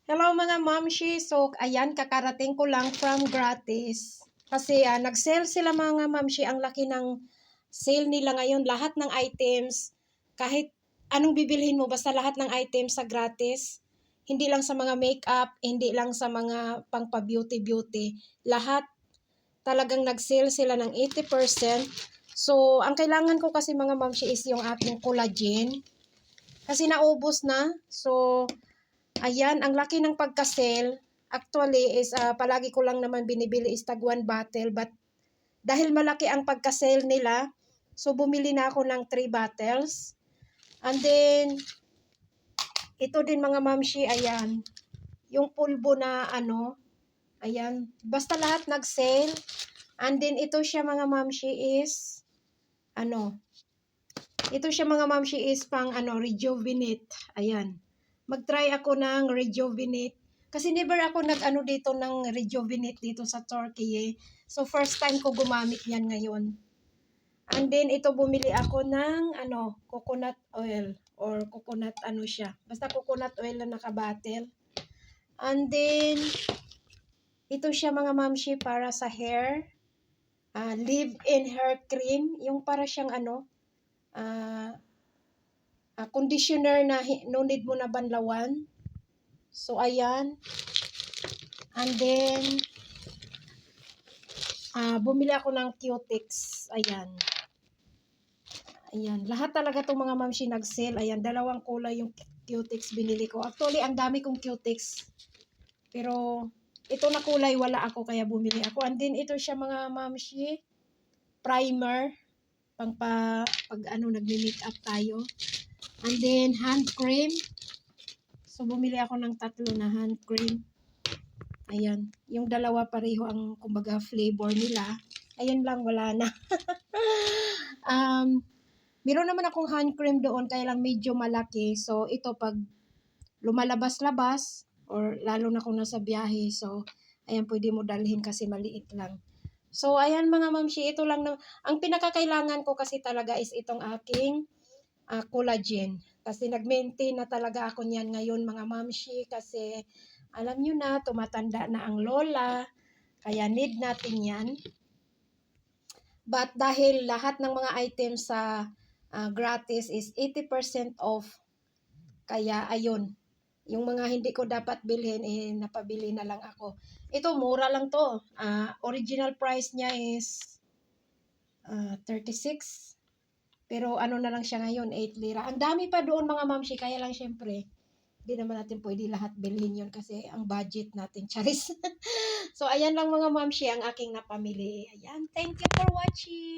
Hello mga mamshi. So, ayan, kakarating ko lang from Gratis. Kasi nag-sale sila mga mamshi. Ang laki ng sale nila ngayon. Lahat ng items, kahit anong bibilhin mo, basta lahat ng items sa Gratis. Hindi lang sa mga makeup, hindi lang sa mga pangpa-beauty-beauty. Lahat talagang nag-sale sila ng 80%. So, ang kailangan ko kasi mga mamshi is yung aking collagen. Kasi naubos na. So, ayan, ang laki ng pagka-sale. Actually is palagi ko lang naman binibili is tag 1 bottle, but dahil malaki ang pagka-sale nila, so bumili na ako ng 3 bottles. And then ito din mga mamshi, ayan, yung pulbo na ayan, basta lahat nag-sale. And then ito siya mga mamshi is ito siya mga mamshi is pang rejuvenate. Ayan. Mag-try ako ng rejuvenate. Kasi never ako nag-ano dito ng rejuvenate dito sa Turkey eh. So first time ko gumamit yan ngayon. And then ito bumili ako ng coconut oil or coconut siya. Basta coconut oil na nakabatel. And then ito siya mga mamshi para sa hair. Leave-in hair cream. Yung para siyang conditioner na no need mo na banlawan. So, ayan. And then, bumili ako ng Cutix. Ayan. Ayan. Lahat talaga itong mga mamshi nag-sale. Ayan. Dalawang kulay yung Cutix binili ko. Actually, ang dami kong Cutix. Pero, ito na kulay wala ako kaya bumili ako. And then, ito siya mga mamshi. Primer. Pag nagme-makeup tayo. And then, hand cream. So, bumili ako ng 3 na hand cream. Ayan. Yung dalawa pareho ang, kumbaga, flavor nila. Ayun lang, wala na. Meron naman akong hand cream doon, kaya lang medyo malaki. So, ito pag lumalabas-labas, or lalo na kung nasa biyahe. So, ayan, pwede mo dalhin kasi maliit lang. So, ayan mga mamshi, ito lang na. Ang pinakakailangan ko kasi talaga is itong aking collagen. Kasi nag-maintain na talaga ako niyan ngayon mga mamshi kasi alam nyo na, tumatanda na ang lola, kaya need natin yan. But dahil lahat ng mga items sa Gratis is 80% off, kaya ayun, yung mga hindi ko dapat bilhin, napabili na lang ako. Ito, mura lang to. Original price niya is 36. Pero na lang siya ngayon, 8 lira. Ang dami pa doon mga mamshi, kaya lang syempre, hindi naman natin pwede lahat bilhin yun kasi ang budget natin, charis. So, ayan lang mga mamshi ang aking napamili. Ayan, thank you for watching.